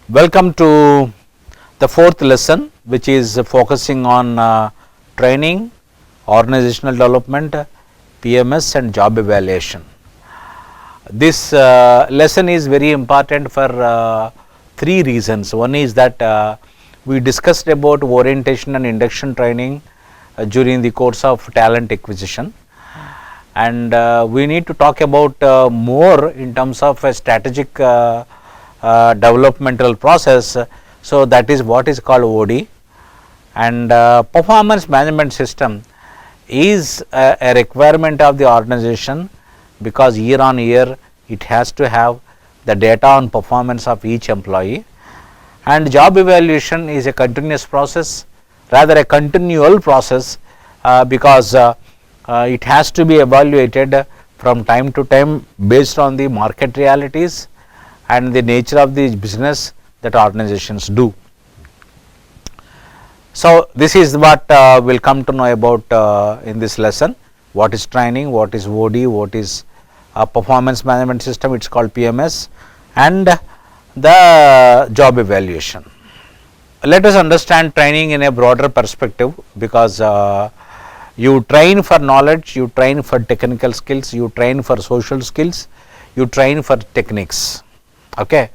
Welcome to the fourth lesson, which is focusing on training, organizational development, PMS and job evaluation. This lesson is very important for three reasons. One is that we discussed about orientation and induction training during the course of talent acquisition, and we need to talk about more in terms of a strategic developmental process. So that is what is called OD, and performance management system is a requirement of the organization, because year on year it has to have the data on performance of each employee, and job evaluation is a continuous process, rather a continual process, because it has to be evaluated from time to time based on the market realities and the nature of the business that organizations do. So this is what we'll come to know about in this lesson. What is training, what is OD, what is performance management system, it's called PMS, and the job evaluation. Let us understand training in a broader perspective, because you train for knowledge, you train for technical skills, you train for social skills, you train for techniques. Okay,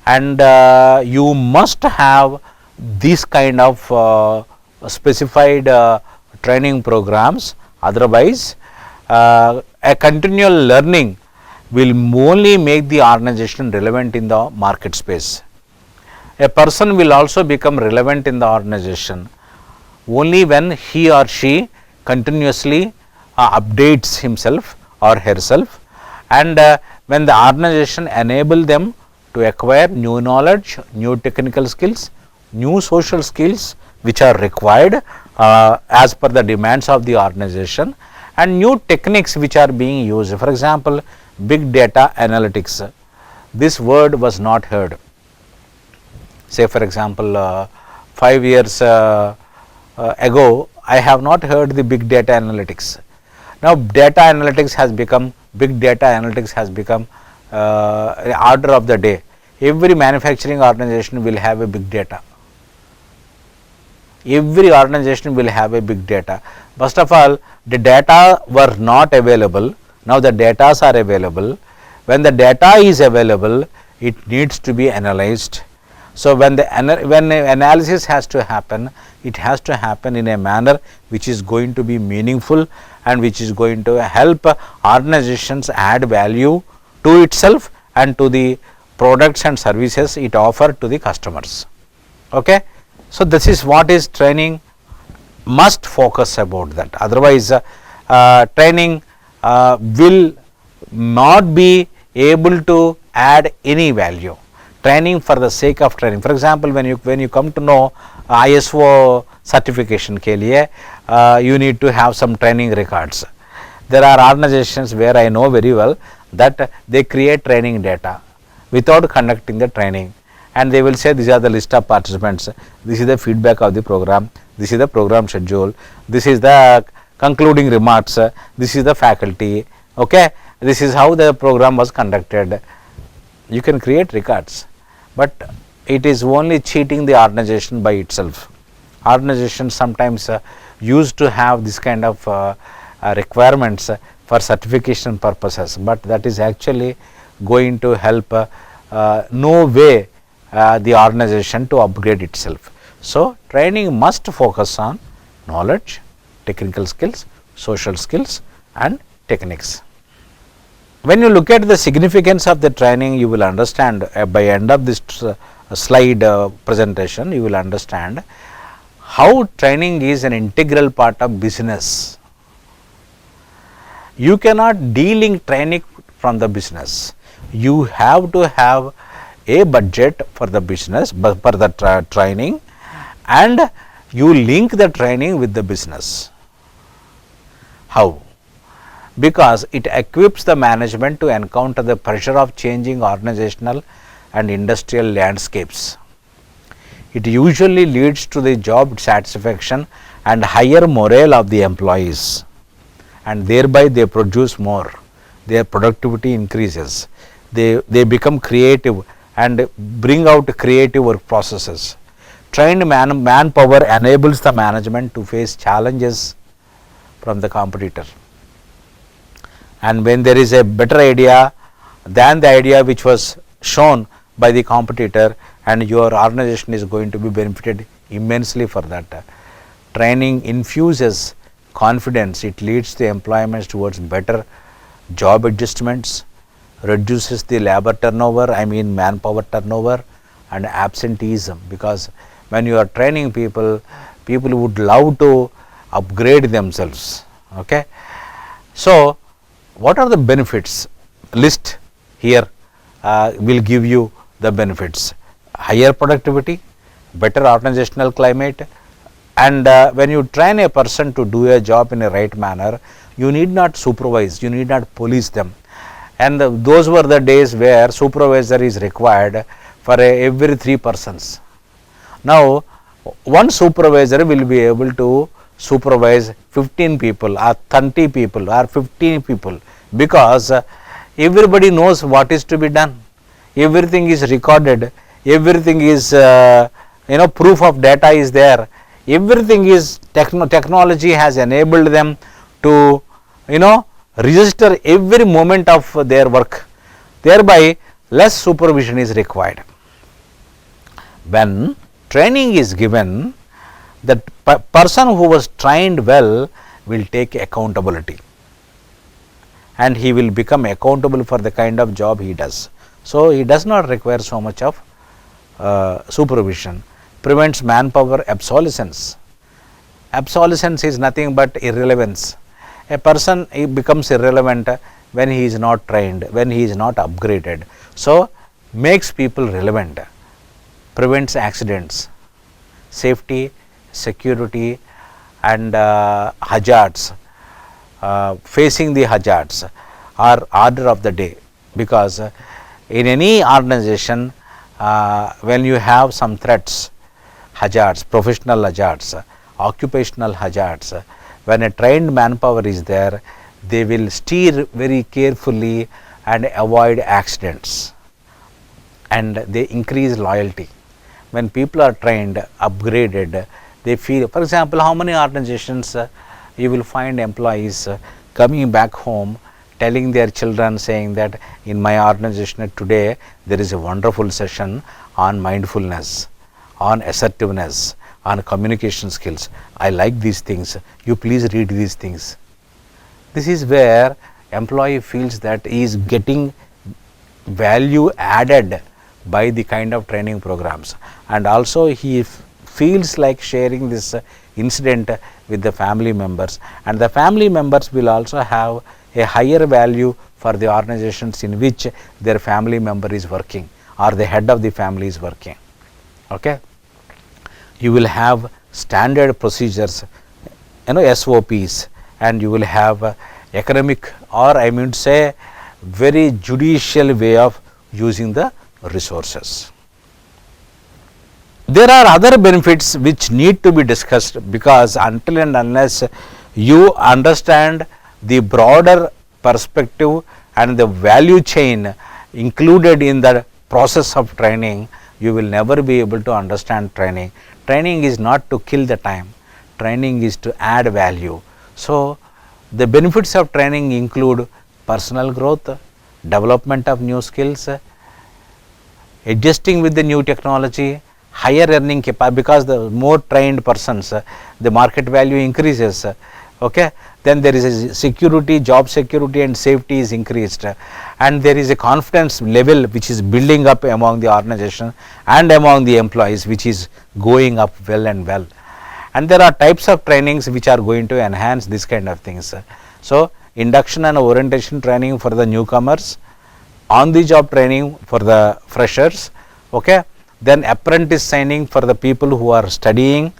and you must have this kind of specified training programs, otherwise a continual learning will only make the organization relevant in the market space. A person will also become relevant in the organization only when he or she continuously updates himself or herself, and when the organization enable them to acquire new knowledge, new technical skills, new social skills which are required as per the demands of the organization, and new techniques which are being used. For example, big data analytics. This word was not heard. Say for example, 5 years ago, I have not heard the big data analytics. Now data analytics has become, big data analytics has become order of the day. Every manufacturing organization will have a big data. Every organization will have a big data. First of all, the data were not available. Now the data are available. When the data is available, it needs to be analyzed. So when analysis has to happen, it has to happen in a manner which is going to be meaningful and which is going to help organizations add value to itself and to the products and services it offer to the customers. Okay, so this is what is training must focus about that. Otherwise, training will not be able to add any value. Training for the sake of training. For example, when you come to know ISO certification के लिए you need to have some training records. There are organizations where I know very well that they create training data without conducting the training, and they will say these are the list of participants, this is the feedback of the program, this is the program schedule, this is the concluding remarks, this is the faculty. Okay, this is how the program was conducted. You can create records, but it is only cheating the organization by itself. Organizations sometimes used to have this kind of requirements for certification purposes, but that is actually going to help no way the organization to upgrade itself. So training must focus on knowledge, technical skills, social skills and techniques. When you look at the significance of the training, you will understand by end of this slide presentation, you will understand how training is an integral part of business. You cannot delink training from the business. You have to have a budget for the business, for the training, and you link the training with the business. How? Because it equips the management to encounter the pressure of changing organizational and industrial landscapes. It usually leads to the job satisfaction and higher morale of the employees, and thereby they produce more, their productivity increases, they become creative and bring out creative work processes. Trained manpower enables the management to face challenges from the competitor. And when there is a better idea than the idea which was shown by the competitor, and your organization is going to be benefited immensely for that. Training infuses confidence, it leads the employments towards better job adjustments, reduces the labor turnover, manpower turnover and absenteeism, because when you are training people, people would love to upgrade themselves. Okay. So, what are the benefits? List here will give you the benefits: higher productivity, better organizational climate, and when you train a person to do a job in a right manner, you need not supervise, you need not police them. And those were the days where supervisor is required for every 3 persons. Now, one supervisor will be able to supervise 15 people or 30 people or 15 people, because everybody knows what is to be done. Everything is recorded, everything is proof of data is there, everything is technology has enabled them to register every moment of their work, thereby less supervision is required. When training is given, the person who was trained well will take accountability, and he will become accountable for the kind of job he does. So, he does not require so much of supervision. Prevents manpower obsolescence. Obsolescence is nothing but irrelevance. A person becomes irrelevant when he is not trained, when he is not upgraded. So, makes people relevant. Prevents accidents. Safety, security and hazards. Facing the hazards are order of the day, because in any organization when you have some threats, hazards, professional hazards, occupational hazards, when a trained manpower is there, they will steer very carefully and avoid accidents, and they increase loyalty. When people are trained, upgraded, they feel, for example, how many organizations you will find employees coming back home telling their children, saying that in my organization today there is a wonderful session on mindfulness, on assertiveness, on communication skills. I like these things, you please read these things. This is where employee feels that he is getting value added by the kind of training programs, and also he feels like sharing this incident with the family members, and the family members will also have a higher value for the organizations in which their family member is working or the head of the family is working. Okay. You will have standard procedures, SOPs, and you will have economic, or I mean to say very judicial way of using the resources. There are other benefits which need to be discussed, because until and unless you understand the broader perspective and the value chain included in the process of training, you will never be able to understand training. Training is not to kill the time, training is to add value. So, the benefits of training include personal growth, development of new skills, adjusting with the new technology, higher earning capacity, because the more trained persons, the market value increases. Okay. Then there is a security, job security and safety is increased, and there is a confidence level which is building up among the organization and among the employees, which is going up well and well. And there are types of trainings which are going to enhance this kind of things. So, induction and orientation training for the newcomers, on the job training for the freshers, okay. Then apprentice training for the people who are studying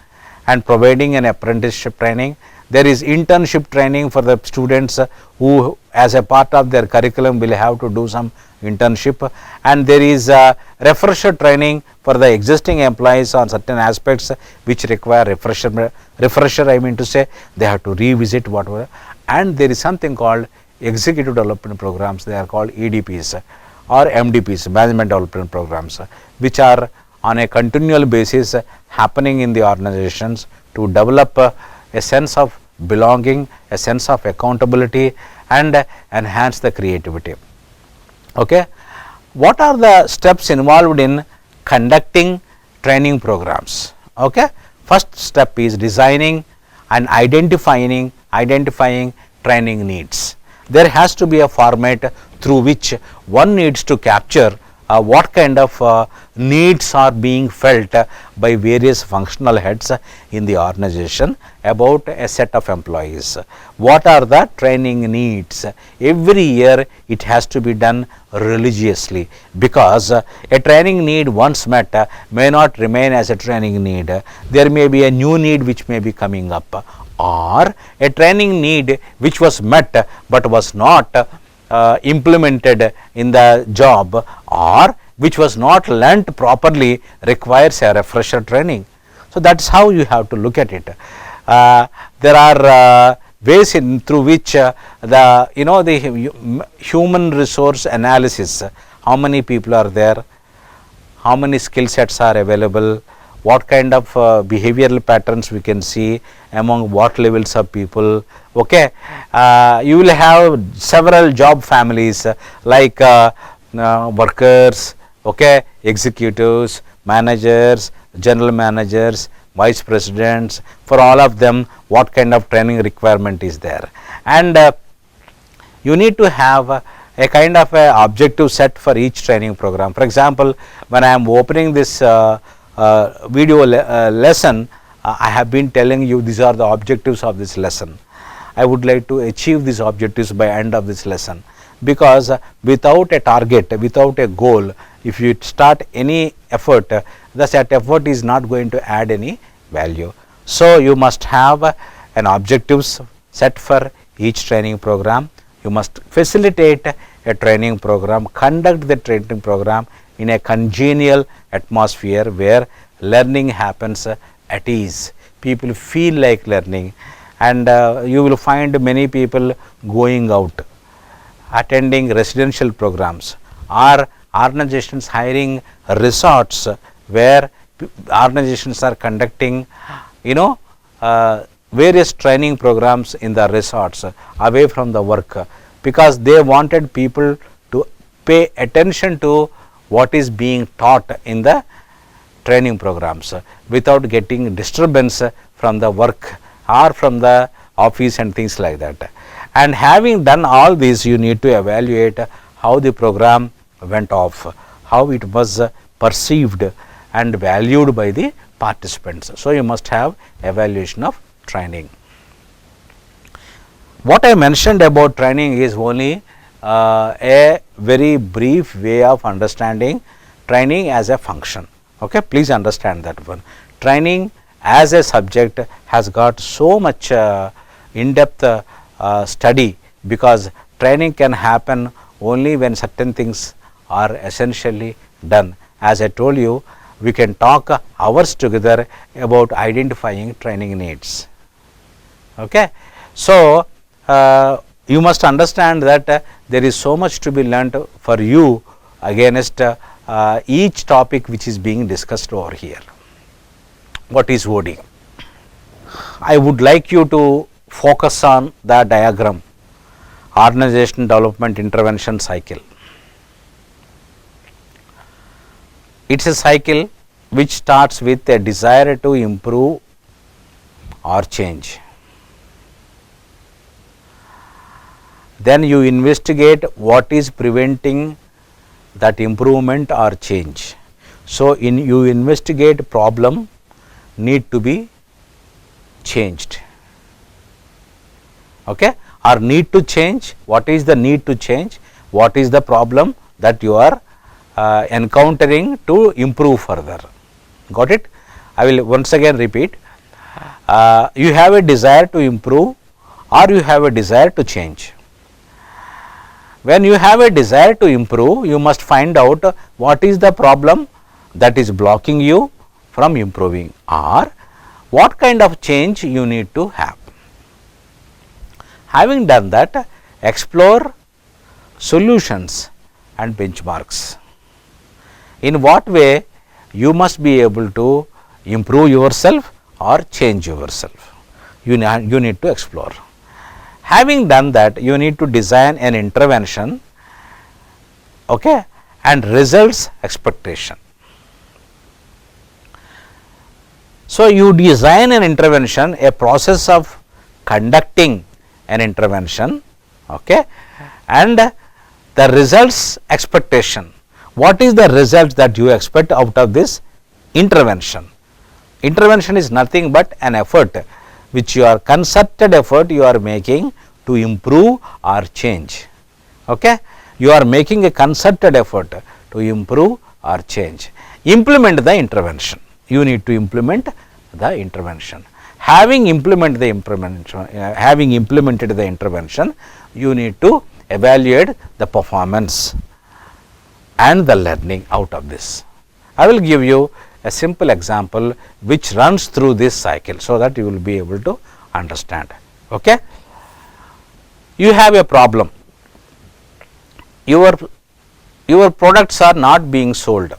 and providing an apprenticeship training. There is internship training for the students who as a part of their curriculum will have to do some internship, and there is refresher training for the existing employees on certain aspects which require refresher I mean to say they have to revisit whatever. And there is something called executive development programs, they are called EDPs. or MDPs, management development programs, which are on a continual basis happening in the organizations to develop a sense of belonging, a sense of accountability, and enhance the creativity. Okay. What are the steps involved in conducting training programs? Okay. First step is designing and identifying training needs. There has to be a format through which one needs to capture what kind of needs are being felt by various functional heads in the organization about a set of employees. What are the training needs? Every year it has to be done religiously, because a training need once met may not remain as a training need. There may be a new need which may be coming up, or a training need which was met but was not implemented in the job, or which was not learnt properly, requires a refresher training. So that is how you have to look at it. There are ways through which the human resource analysis, how many people are there, how many skill sets are available, what kind of behavioral patterns we can see among what levels of people. Okay. You will have several job families like workers, okay, executives, managers, general managers, vice presidents. For all of them, what kind of training requirement is there, and you need to have a kind of a objective set for each training program. For example, when I am opening this video lesson, I have been telling you these are the objectives of this lesson. I would like to achieve these objectives by end of this lesson, because without a target, without a goal, if you start any effort, that effort is not going to add any value. So you must have an objectives set for each training program. You must facilitate a training program, conduct the training program in a congenial atmosphere where learning happens at ease. People feel like learning, and you will find many people going out, attending residential programs, or organizations hiring resorts where organizations are conducting various training programs in the resorts away from the work, because they wanted people to pay attention to what is being taught in the training programs without getting disturbance from the work or from the office and things like that. And having done all this, you need to evaluate how the program went off, how it was perceived and valued by the participants. So you must have evaluation of training. What I mentioned about training is only a very brief way of understanding training as a function. Okay, please understand that one. Training as a subject has got so much in-depth study, because training can happen only when certain things are essentially done. As I told you, we can talk hours together about identifying training needs. Okay. So you must understand that there is so much to be learnt for you against each topic which is being discussed over here. What is OD? I would like you to focus on the diagram, organization development intervention cycle. It is a cycle which starts with a desire to improve or change. Then you investigate what is preventing that improvement or change. So you investigate problem need to be changed. Okay, or need to change. What is the need to change? What is the problem that you are encountering to improve further? Got it? I will once again repeat. You have a desire to improve or you have a desire to change. When you have a desire to improve, you must find out what is the problem that is blocking you from improving, or what kind of change you need to have. Having done that, explore solutions and benchmarks. In what way you must be able to improve yourself or change yourself? You need to explore. Having done that, you need to design an intervention, okay, and results expectation. So, you design an intervention, a process of conducting an intervention, okay, and the results expectation. What is the result that you expect out of this intervention? Intervention is nothing but an effort which you are concerted effort you are making to improve or change. Okay? You are making a concerted effort to improve or change. Implement the intervention. You need to implement the intervention. Having implemented the intervention, you need to evaluate the performance and the learning out of this. I will give you a simple example which runs through this cycle so that you will be able to understand. Okay? You have a problem. Your products are not being sold.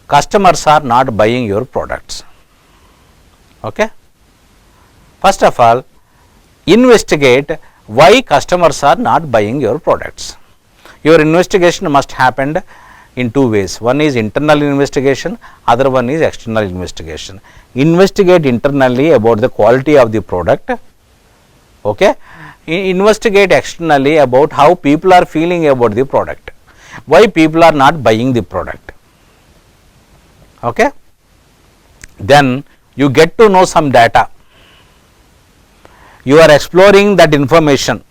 Customers are not buying your products. Okay? First of all, investigate why customers are not buying your products. Your investigation must happen in two ways. One is internal investigation, other one is external investigation. Investigate internally about the quality of the product. Okay? Investigate externally about how people are feeling about the product. Why people are not buying the product. Okay? Then you get to know some data. You are exploring that information.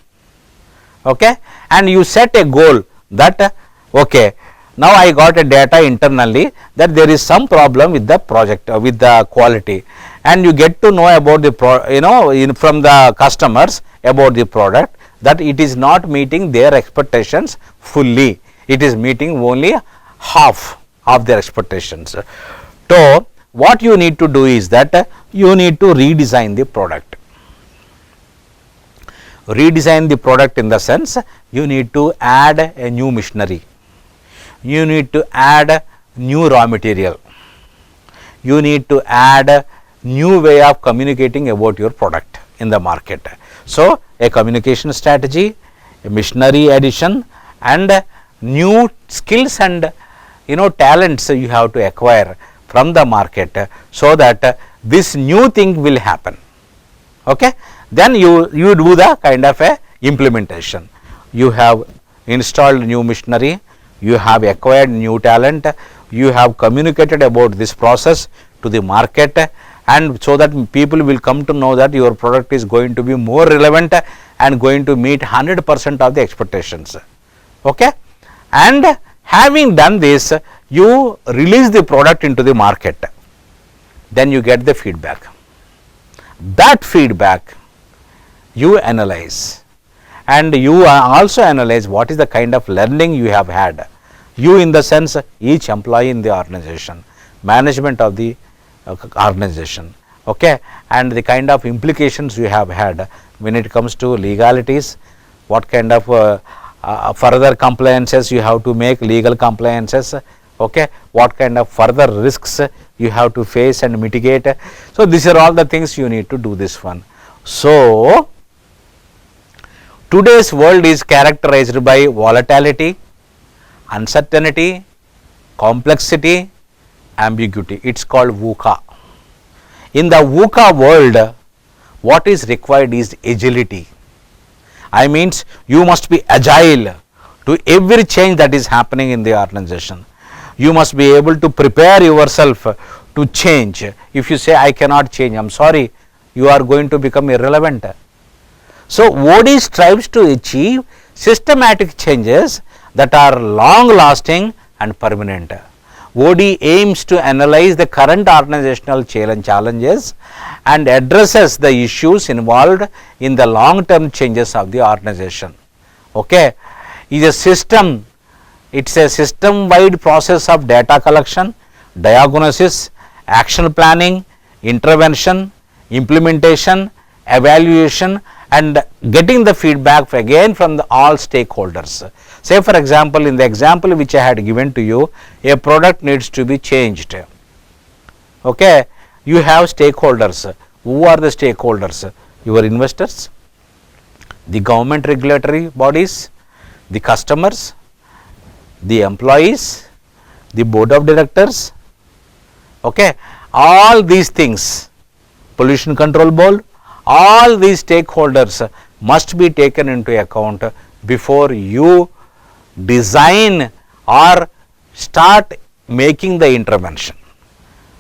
Okay? And you set a goal that, okay, now I got a data internally that there is some problem with the project, with the quality, and you get to know about the from the customers about the product that it is not meeting their expectations fully. It is meeting only half of their expectations. So what you need to do is that you need to redesign the product. Redesign the product in the sense you need to add a new machinery. You need to add new raw material. You need to add new way of communicating about your product in the market. So a communication strategy, a machinery addition, and new skills and talents you have to acquire from the market so that this new thing will happen. Okay? Then you do the kind of a implementation. You have installed new machinery, you have acquired new talent, you have communicated about this process to the market, and so that people will come to know that your product is going to be more relevant and going to meet 100% of the expectations. Okay? And having done this, you release the product into the market. Then you get the feedback. That feedback you analyze, and you also analyze what is the kind of learning you have had. You in the sense each employee in the organization, management of the organization, okay, and the kind of implications you have had when it comes to legalities, what kind of further compliances you have to make, legal compliances, okay, what kind of further risks you have to face and mitigate. So these are all the things you need to do this one. So today's world is characterized by volatility, uncertainty, complexity, ambiguity. It's called VUCA. In the VUCA world, what is required is agility. I means you must be agile to every change that is happening in the organization. You must be able to prepare yourself to change. If you say I cannot change, I'm sorry, you are going to become irrelevant. So OD strives to achieve systematic changes that are long lasting and permanent. OD aims to analyze the current organizational challenges and addresses the issues involved in the long term changes of the organization. Okay, is a system. It's a system wide process of data collection, diagnosis, action planning, intervention, implementation, evaluation, and getting the feedback again from all stakeholders. Say for example, in the example which I had given to you, a product needs to be changed. Okay, you have stakeholders. Who are the stakeholders? Your investors, the government regulatory bodies, the customers, the employees, the board of directors. Okay, all these things, pollution control board, all these stakeholders must be taken into account before you design or start making the intervention.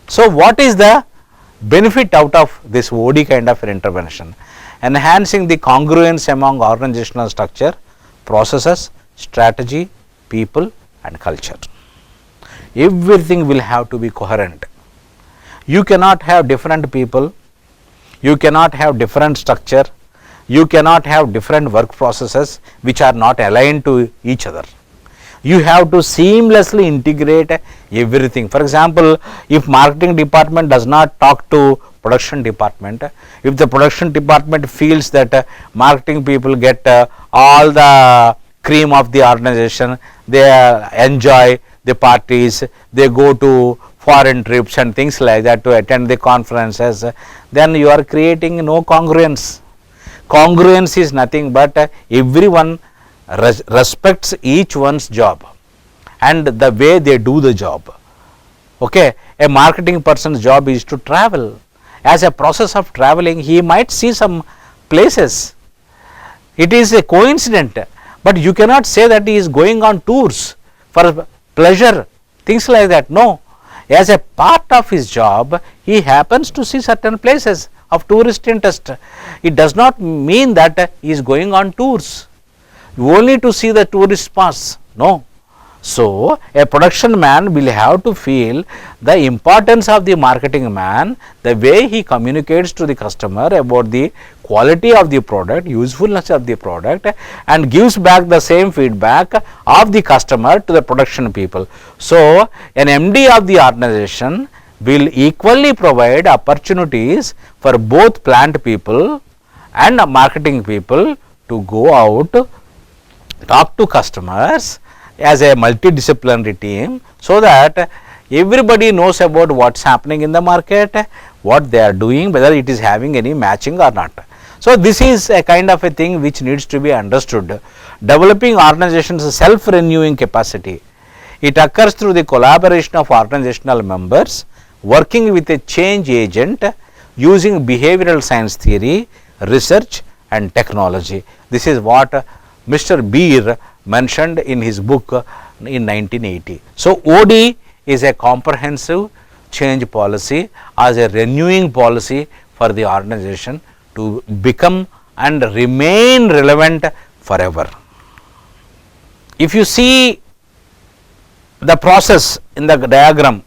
So what is the benefit out of this OD kind of intervention? Enhancing the congruence among organizational structure, processes, strategy, people and culture. Everything will have to be coherent. You cannot have different people, you cannot have different structure, you cannot have different work processes which are not aligned to each other. You have to seamlessly integrate everything. For example, if marketing department does not talk to production department, if the production department feels that marketing people get all the cream of the organization, they enjoy the parties, they go to foreign trips and things like that to attend the conferences, then you are creating no congruence. Congruence is nothing but everyone respects each one's job and the way they do the job. Okay, a marketing person's job is to travel. As a process of traveling, he might see some places. It is a coincidence, but you cannot say that he is going on tours for pleasure, things like that. No, as a part of his job, he happens to see certain places of tourist interest. It does not mean that he is going on tours only to see the tourist spots. No. So, a production man will have to feel the importance of the marketing man, the way he communicates to the customer about the quality of the product, usefulness of the product, and gives back the same feedback of the customer to the production people. So, an MD of the organization will equally provide opportunities for both plant people and marketing people to go out, talk to customers as a multidisciplinary team, so that everybody knows about what is happening in the market, what they are doing, whether it is having any matching or not. So, this is a kind of a thing which needs to be understood. Developing organizations' self-renewing capacity. It occurs through the collaboration of organizational members working with a change agent using behavioral science theory, research and technology. This is what Mr. Beer mentioned in his book in 1980. So, OD is a comprehensive change policy as a renewing policy for the organization to become and remain relevant forever. If you see the process in the diagram,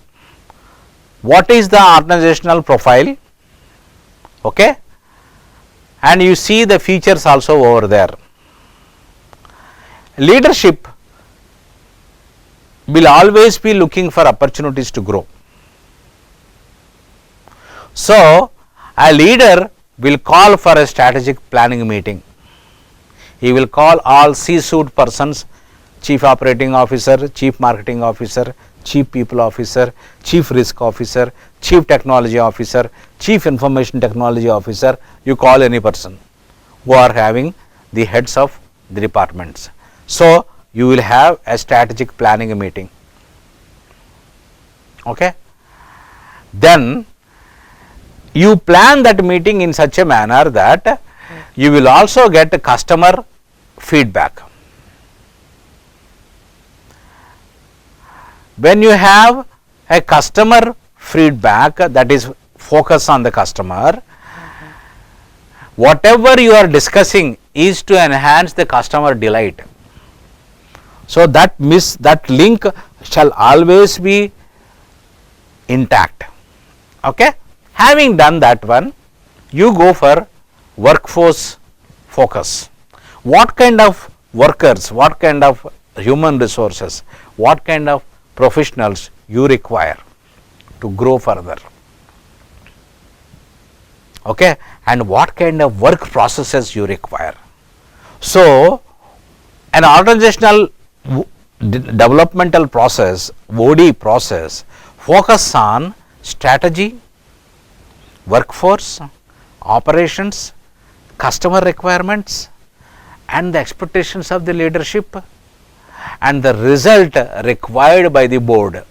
what is the organizational profile? Okay, and you see the features also over there. Leadership will always be looking for opportunities to grow. So, a leader will call for a strategic planning meeting. He will call all C-suite persons, Chief Operating Officer, Chief Marketing Officer, Chief People Officer, Chief Risk Officer, Chief Technology Officer, Chief Information Technology Officer. You call any person who are having the heads of the departments. So, you will have a strategic planning meeting. Okay. Then you plan that meeting in such a manner that you will also get customer feedback. When you have a customer feedback, that is focus on the customer, whatever you are discussing is to enhance the customer delight. So, that link shall always be intact. Okay. Having done that one, you go for workforce focus. What kind of workers, what kind of human resources, what kind of professionals you require to grow further. Okay, and what kind of work processes you require. So, an organizational developmental process, OD process, focus on strategy, workforce, operations, customer requirements, and the expectations of the leadership, and the result required by the board.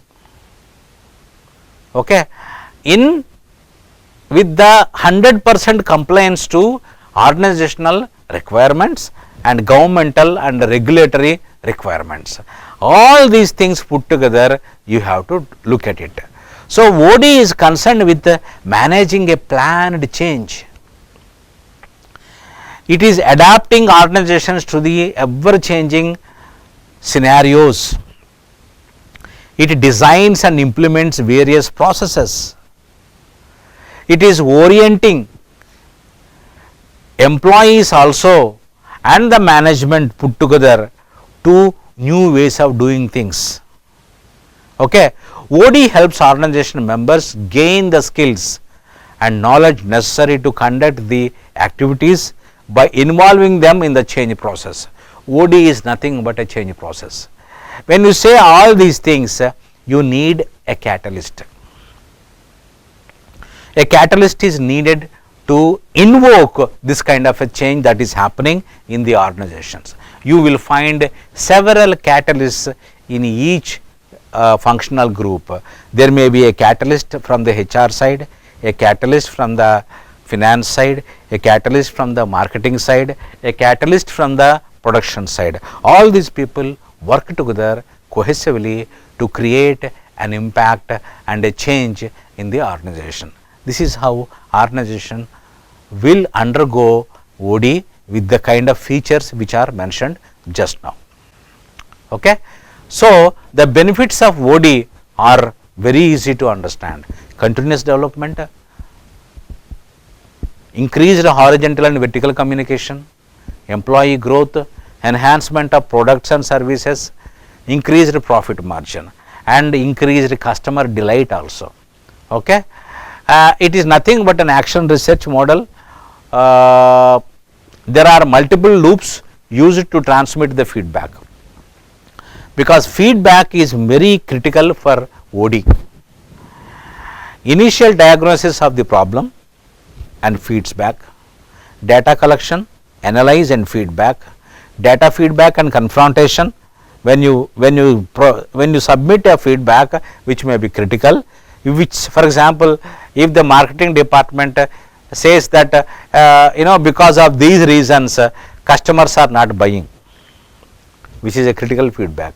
Okay, in with the 100% compliance to organizational requirements and governmental and regulatory requirements. All these things put together, you have to look at it. So, OD is concerned with managing a planned change. It is adapting organizations to the ever changing scenarios. It designs and implements various processes. It is orienting employees also and the management put together to new ways of doing things. Okay. OD helps organization members gain the skills and knowledge necessary to conduct the activities by involving them in the change process. OD is nothing but a change process. When you say all these things, you need a catalyst. A catalyst is needed to invoke this kind of a change that is happening in the organizations. You will find several catalysts in each functional group. There may be a catalyst from the HR side, a catalyst from the finance side, a catalyst from the marketing side, a catalyst from the production side. All these people work together cohesively to create an impact and a change in the organization. This is how organization will undergo OD with the kind of features which are mentioned just now. Okay. So, the benefits of OD are very easy to understand. Continuous development, increased horizontal and vertical communication, employee growth, enhancement of products and services, increased profit margin, and increased customer delight also. Okay. It is nothing but an action research model. There are multiple loops used to transmit the feedback, because feedback is very critical for OD. Initial diagnosis of the problem and feedback, data collection, analyze and feedback, data feedback and confrontation. When you submit a feedback which may be critical, which, for example, if the marketing department says that because of these reasons customers are not buying, which is a critical feedback.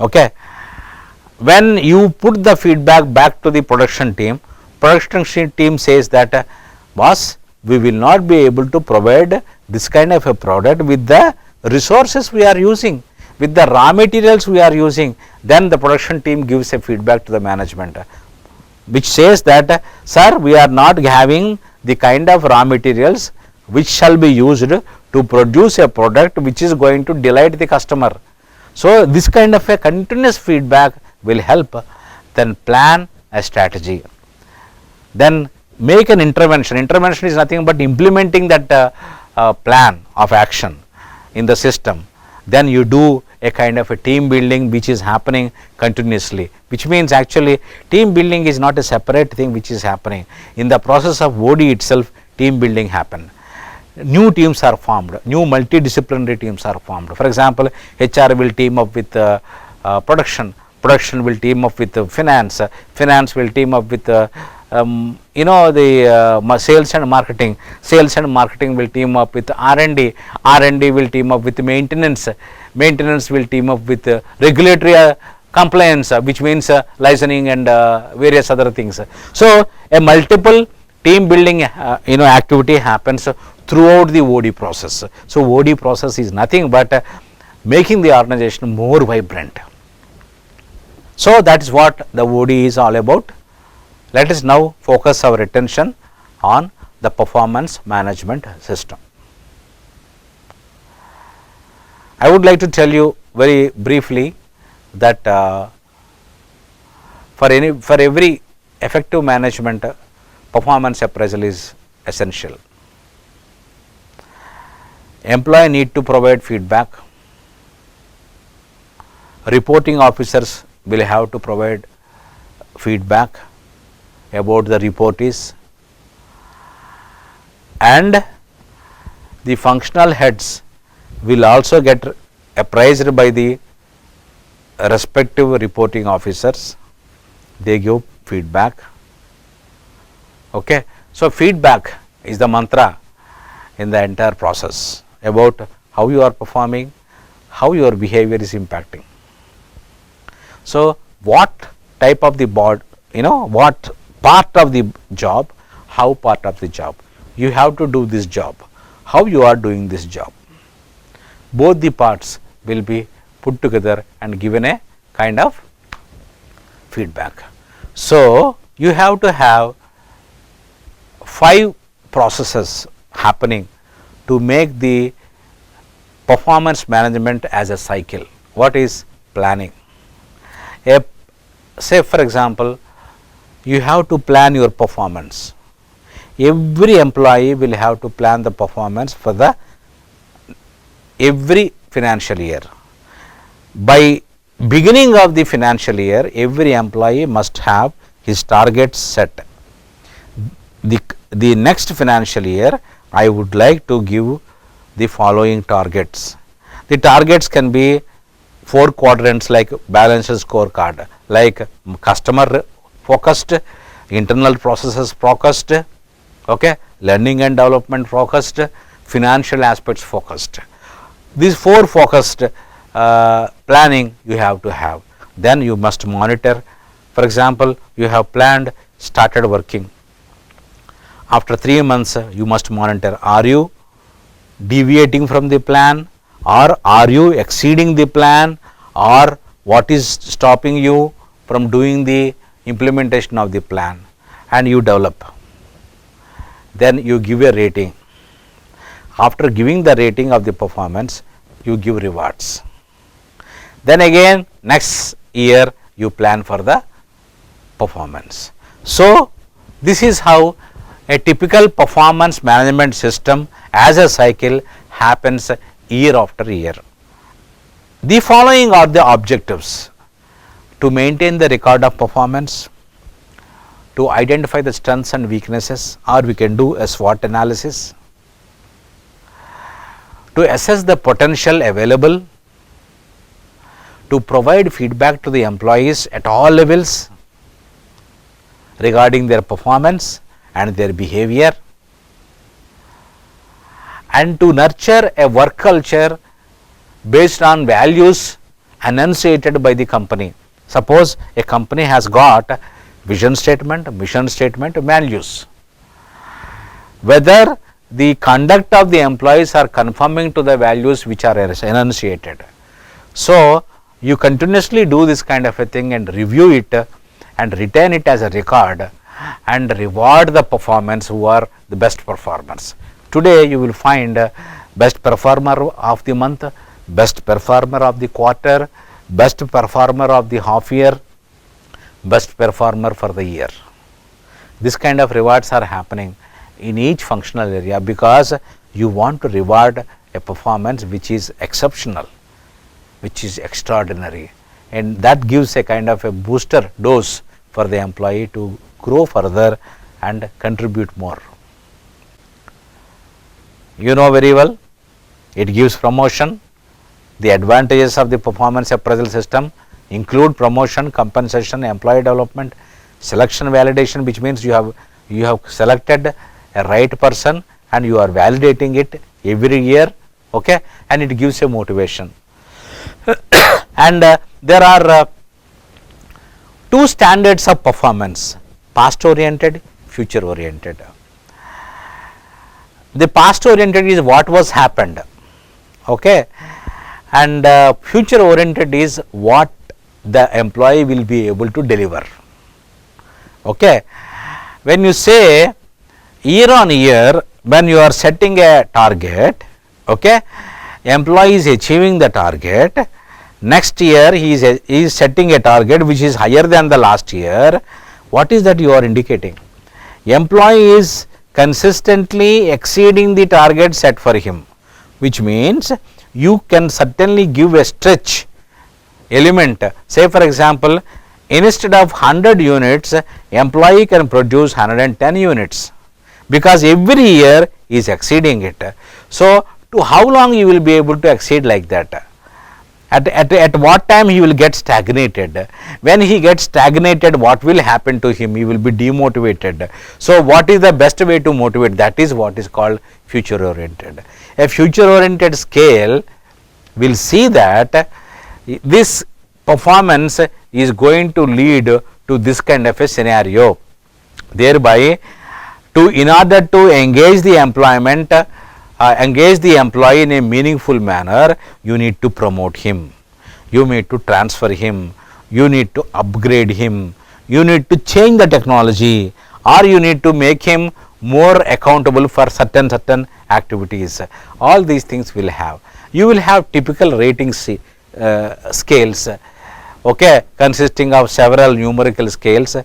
Okay. When you put the feedback back to the production team says that boss, we will not be able to provide this kind of a product with the resources we are using, with the raw materials we are using. Then the production team gives a feedback to the management, which says that sir, we are not having the kind of raw materials which shall be used to produce a product which is going to delight the customer. So, this kind of a continuous feedback will help. Then plan a strategy, then make an intervention. Intervention is nothing but implementing that plan of action in the system. Then you do a kind of a team building which is happening continuously, which means actually team building is not a separate thing which is happening. In the process of OD itself, team building happen. New teams are formed, new multidisciplinary teams are formed. For example, HR will team up with production will team up with finance will team up with sales and marketing will team up with R&D will team up with maintenance will team up with regulatory compliance, which means licensing and various other things. So, a multiple team building activity happens throughout the OD process. So, OD process is nothing but making the organization more vibrant. So, that is what the OD is all about. Let us now focus our attention on the performance management system. I would like to tell you very briefly that for every effective management, performance appraisal is essential. Employee need to provide feedback. reporting officers will have to provide feedback about the reportees, and the functional heads will also get appraised by the respective reporting officers. They give feedback. Okay. So, feedback is the mantra in the entire process about how you are performing, how your behavior is impacting. So, what type of the board, what part of the job, how part of the job, you have to do this job, how you are doing this job. Both the parts will be put together and given a kind of feedback. So, you have to have 5 processes happening to make the performance management as a cycle. What is planning? Say for example, you have to plan your performance. Every employee will have to plan the performance for the every financial year. By beginning of the financial year, every employee must have his targets set. The next financial year, I would like to give the following targets. The targets can be 4 quadrants like balanced scorecard, like customer focused, internal processes focused, okay, learning and development focused, financial aspects focused. These 4 focused planning you have to have. Then you must monitor. For example, you have planned, started working. After 3 months, you must monitor, are you deviating from the plan, or are you exceeding the plan, or what is stopping you from doing the implementation of the plan, and you develop. Then you give a rating. After giving the rating of the performance, you give rewards. Then again next year you plan for the performance. So, this is how a typical performance management system as a cycle happens year after year. The following are the objectives: to maintain the record of performance, to identify the strengths and weaknesses, or we can do a SWOT analysis, to assess the potential available, to provide feedback to the employees at all levels regarding their performance and their behavior, and to nurture a work culture based on values enunciated by the company. Suppose a company has got vision statement, mission statement, values. Whether the conduct of the employees are conforming to the values which are enunciated. So, you continuously do this kind of a thing and review it and retain it as a record and reward the performance who are the best performers. Today you will find best performer of the month, best performer of the quarter, best performer of the half year, best performer for the year. This kind of rewards are happening in each functional area because you want to reward a performance which is exceptional, which is extraordinary, and that gives a kind of a booster dose for the employee to grow further and contribute more. You know very well, it gives promotion. The advantages of the performance appraisal system include promotion, compensation, employee development, selection validation, which means you have selected a right person and you are validating it every year, okay, and it gives a motivation. And there are 2 standards of performance: past oriented, future oriented. The past oriented is what was happened, okay, and future oriented is what the employee will be able to deliver. Okay. When you say year on year, when you are setting a target, okay, employee is achieving the target, next year he is setting a target which is higher than the last year, what is that you are indicating? Employee is consistently exceeding the target set for him, which means you can certainly give a stretch element. Say for example, instead of 100 units, employee can produce 110 units, because every year he is exceeding it. So, to how long you will be able to exceed like that? At what time he will get stagnated? When he gets stagnated, what will happen to him? He will be demotivated. So, what is the best way to motivate? That is what is called future oriented. A future oriented scale will see that this performance is going to lead to this kind of a scenario. Thereby, in order to engage the employee in a meaningful manner, you need to promote him, you need to transfer him, you need to upgrade him, you need to change the technology, or you need to make him more accountable for certain activities. All these things will have. You will have typical rating scales, okay, consisting of several numerical scales,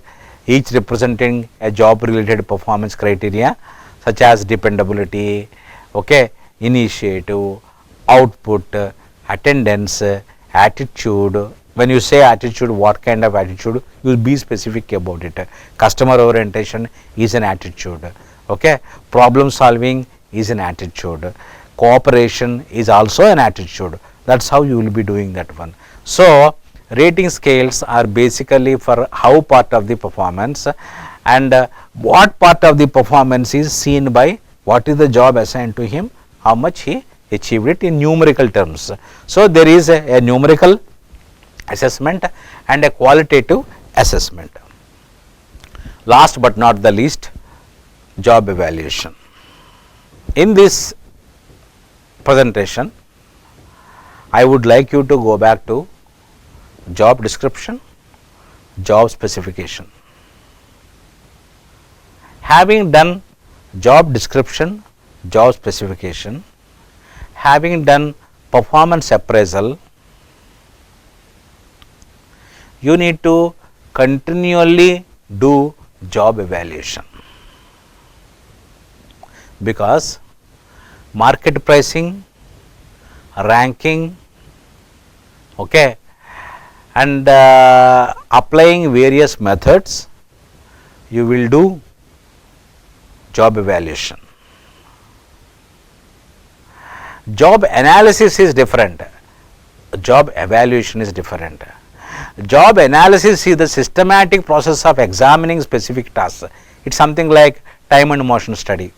each representing a job related performance criteria such as dependability, okay, initiative, output, attendance, attitude. When you say attitude, what kind of attitude? You will be specific about it. Customer orientation is an attitude, okay. Problem solving is an attitude. Cooperation is also an attitude. That's how you will be doing that one. So, rating scales are basically for how part of the performance, and what part of the performance is seen by what is the job assigned to him, how much he achieved it in numerical terms. So, there is a numerical assessment and a qualitative assessment. Last but not the least, job evaluation. In this presentation, I would like you to go back to job description, job specification. Having done job description, job specification, having done performance appraisal, you need to continually do job evaluation, because market pricing, ranking, okay, and applying various methods, you will do job evaluation. Job analysis is different, job evaluation is different. Job analysis is the systematic process of examining specific tasks. It's something like time and motion study,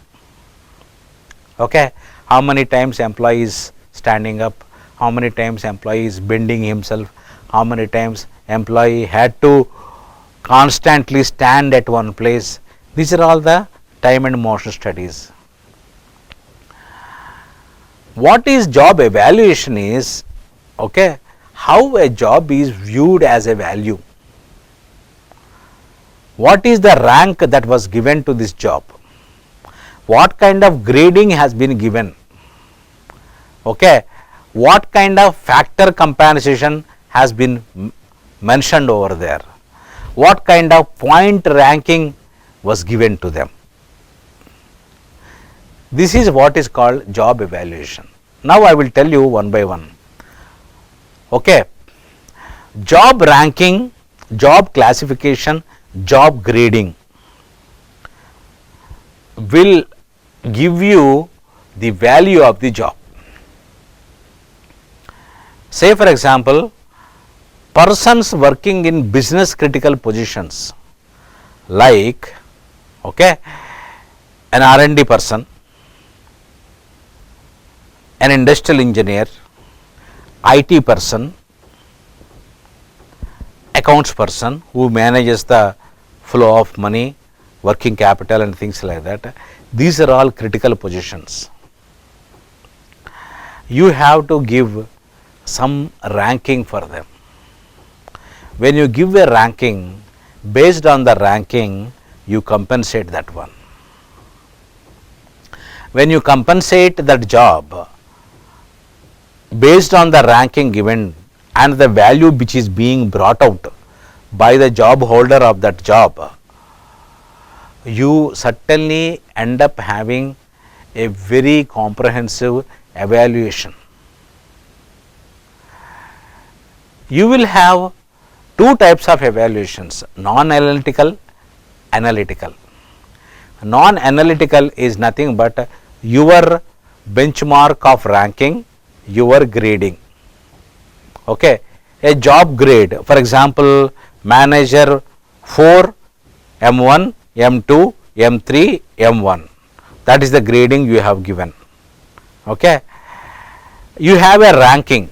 okay. How many times employee is standing up, how many times employee is bending himself, how many times employee had to constantly stand at one place. These are all the time and motion studies. What is job evaluation is, okay, how a job is viewed as a value. What is the rank that was given to this job? What kind of grading has been given? Okay, what kind of factor compensation has been mentioned over there? What kind of point ranking was given to them? This is what is called job evaluation. Now, I will tell you one by one. Okay, job ranking, job classification, job grading will give you the value of the job. Say for example, persons working in business critical positions like, okay, an R&D person, an industrial engineer, IT person, accounts person who manages the flow of money, working capital and things like that. These are all critical positions. You have to give some ranking for them. When you give a ranking, based on the ranking, you compensate that one. When you compensate that job based on the ranking given and the value which is being brought out by the job holder of that job, you certainly end up having a very comprehensive evaluation. you will have two types of evaluations, non-analytical, analytical. Non-analytical is nothing but your benchmark of ranking, your grading. Okay. A job grade, for example, manager 4, M1, M2, M3, M1. That is the grading you have given. Okay. You have a ranking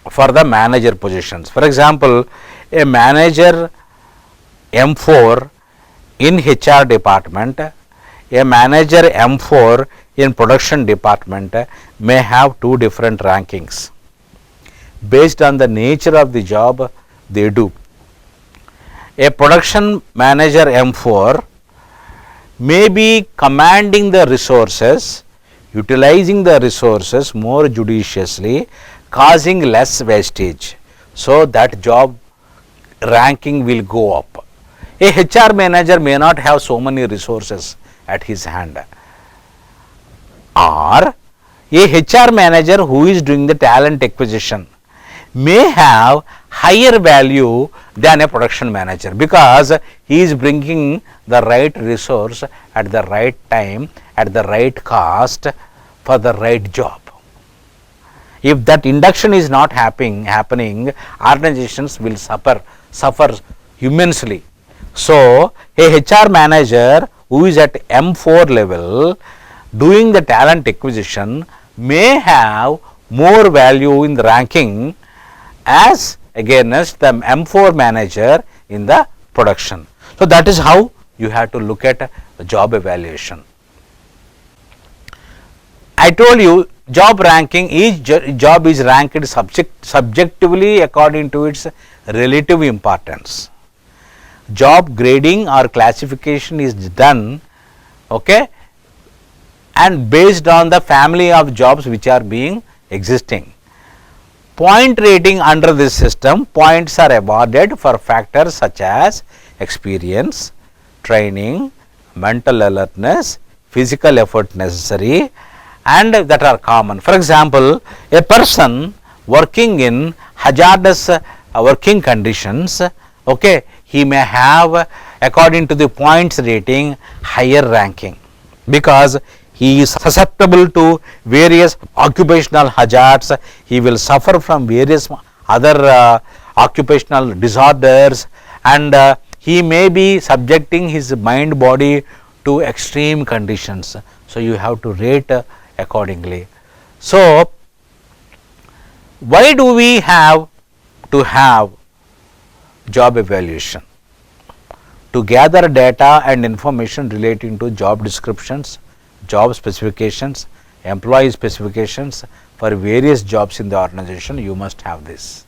for the manager positions. For example, a manager M4 in HR department, a manager M4 in production department may have two different rankings based on the nature of the job they do. A production manager M4 may be commanding the resources, utilizing the resources more judiciously, causing less wastage. So, that job ranking will go up. A HR manager may not have so many resources at his hand, or a HR manager who is doing the talent acquisition may have higher value than a production manager, because he is bringing the right resource at the right time, at the right cost, for the right job. If that induction is not happening, organizations will suffer immensely. So, a HR manager who is at M4 level doing the talent acquisition may have more value in the ranking as against the M4 manager in the production. So, that is how you have to look at job evaluation. I told you job ranking, each job is ranked subjectively according to its relative importance. Job grading or classification is done, okay, and based on the family of jobs which are being existing. Point rating under this system, points are awarded for factors such as experience, training, mental alertness, physical effort necessary, and that are common. For example, a person working in hazardous working conditions, okay, he may have, according to the points rating, higher ranking, because he is susceptible to various occupational hazards, he will suffer from various other occupational disorders, and he may be subjecting his mind body to extreme conditions. So, you have to rate accordingly. So, why do we have to have job evaluation? To gather data and information relating to job descriptions, job specifications, employee specifications for various jobs in the organization, you must have this.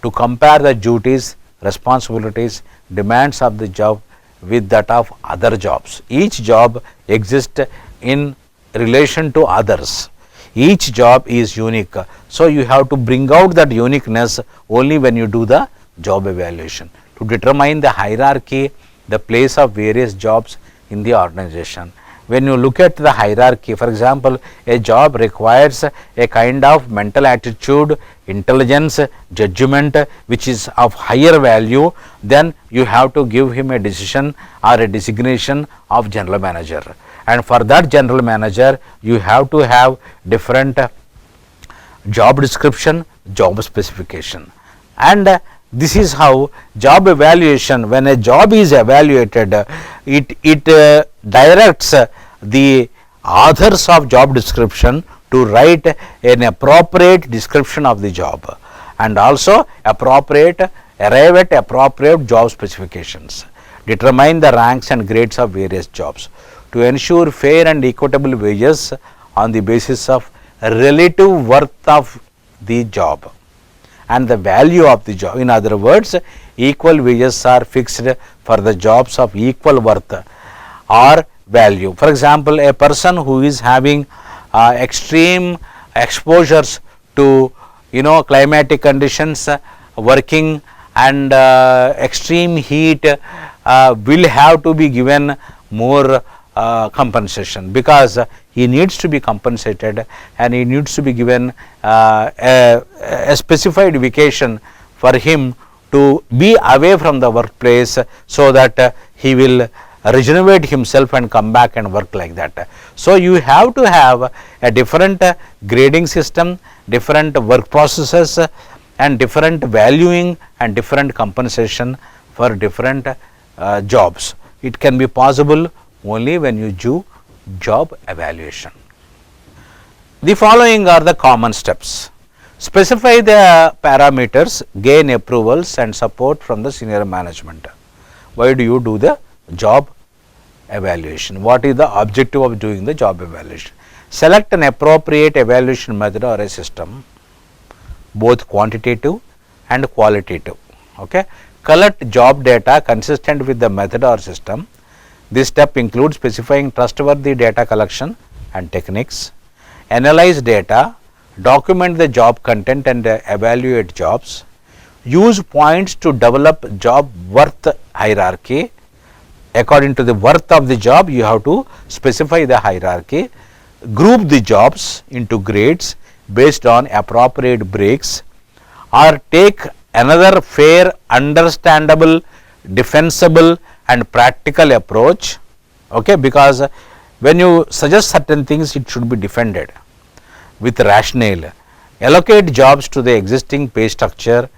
To compare the duties, responsibilities, demands of the job with that of other jobs. Each job exists in relation to others. Each job is unique. So, you have to bring out that uniqueness only when you do the job evaluation, to determine the hierarchy, the place of various jobs in the organization. When you look at the hierarchy, for example, a job requires a kind of mental attitude, intelligence, judgment which is of higher value, then you have to give him a decision or a designation of general manager. And for that general manager, you have to have different job description, job specification. And this is how job evaluation, when a job is evaluated, it directs the authors of job description to write an appropriate description of the job, and also arrive at appropriate job specifications, determine the ranks and grades of various jobs, to ensure fair and equitable wages on the basis of relative worth of the job and the value of the job. In other words, equal wages are fixed for the jobs of equal worth or value. For example, a person who is having extreme exposures to climatic conditions, working and extreme heat will have to be given more compensation, because he needs to be compensated and he needs to be given a specified vacation for him to be away from the workplace so that he will regenerate himself and come back and work like that. So you have to have a different grading system, different work processes and different valuing and different compensation for different jobs. It can be possible only when you do job evaluation. The following are the common steps. Specify the parameters, gain approvals and support from the senior management. Why do you do the job evaluation? What is the objective of doing the job evaluation? Select an appropriate evaluation method or a system, both quantitative and qualitative. Okay. Collect job data consistent with the method or system. This step includes specifying trustworthy data collection and techniques. Analyze data, document the job content and evaluate jobs. Use points to develop job worth hierarchy. According to the worth of the job, you have to specify the hierarchy. Group the jobs into grades based on appropriate breaks, or take another fair, understandable, defensible and practical approach. Okay, because when you suggest certain things, it should be defended with rationale. Allocate jobs to the existing pay structure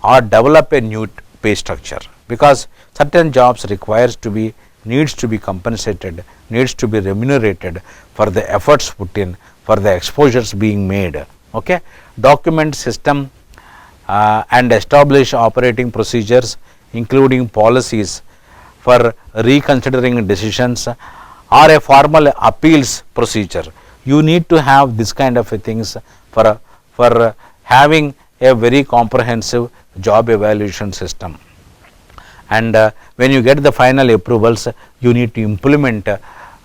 or develop a new pay structure, because certain jobs needs to be compensated, needs to be remunerated for the efforts put in, for the exposures being made. Okay. Document system and establish operating procedures, including policies for reconsidering decisions or a formal appeals procedure. You need to have this kind of things for having a very comprehensive job evaluation system. And when you get the final approvals, you need to implement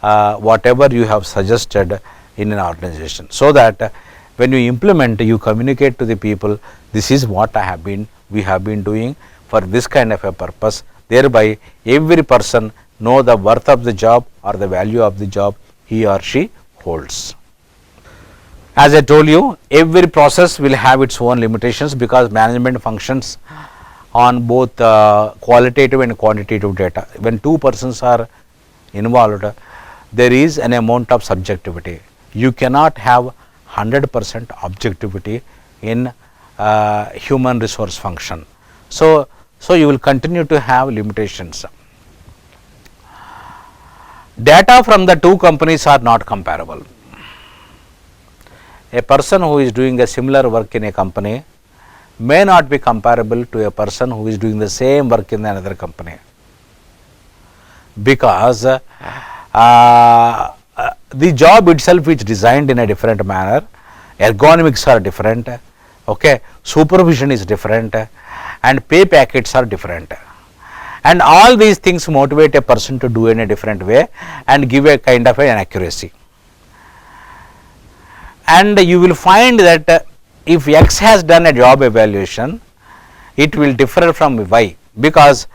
whatever you have suggested in an organization, so that when you implement, you communicate to the people, this is what we have been doing for this kind of a purpose. Thereby every person know the worth of the job or the value of the job he or she holds. As I told you, every process will have its own limitations, because management functions on both qualitative and quantitative data. When two persons are involved, there is an amount of subjectivity. You cannot have 100% objectivity in human resource function. So you will continue to have limitations. Data from the two companies are not comparable. A person who is doing a similar work in a company may not be comparable to a person who is doing the same work in another company, because the job itself is designed in a different manner, ergonomics are different, okay, supervision is different, and pay packets are different, and all these things motivate a person to do in a different way and give a kind of an accuracy. And you will find that if X has done a job evaluation, it will differ from Y, because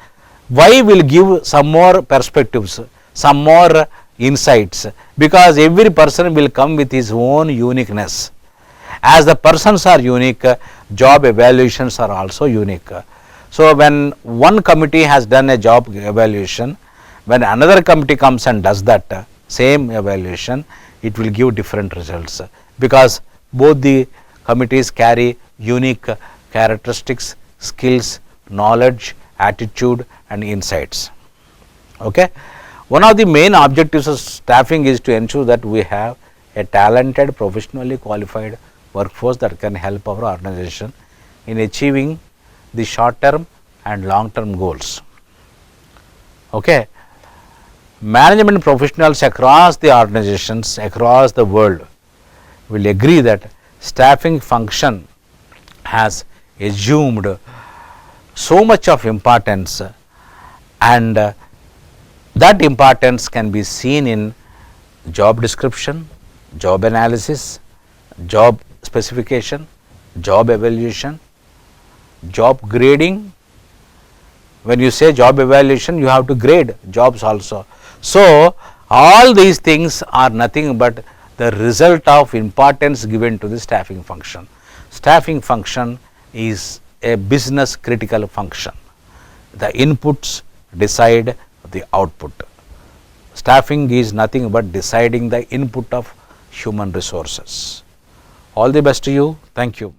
Y will give some more perspectives, some more insights, because every person will come with his own uniqueness. As the persons are unique, job evaluations are also unique. So when one committee has done a job evaluation, when another committee comes and does that same evaluation, it will give different results, because both the committees carry unique characteristics, skills, knowledge, attitude and insights. Okay. One of the main objectives of staffing is to ensure that we have a talented, professionally qualified workforce that can help our organization in achieving the short term and long term goals. Okay. Management professionals across the organizations, across the world, will agree that staffing function has assumed so much of importance, and that importance can be seen in job description, job analysis, job specification, job evaluation, job grading. When you say job evaluation, you have to grade jobs also. So all these things are nothing but the result of importance given to the staffing function. Staffing function is a business critical function. The inputs decide the output. Staffing is nothing but deciding the input of human resources. All the best to you. Thank you.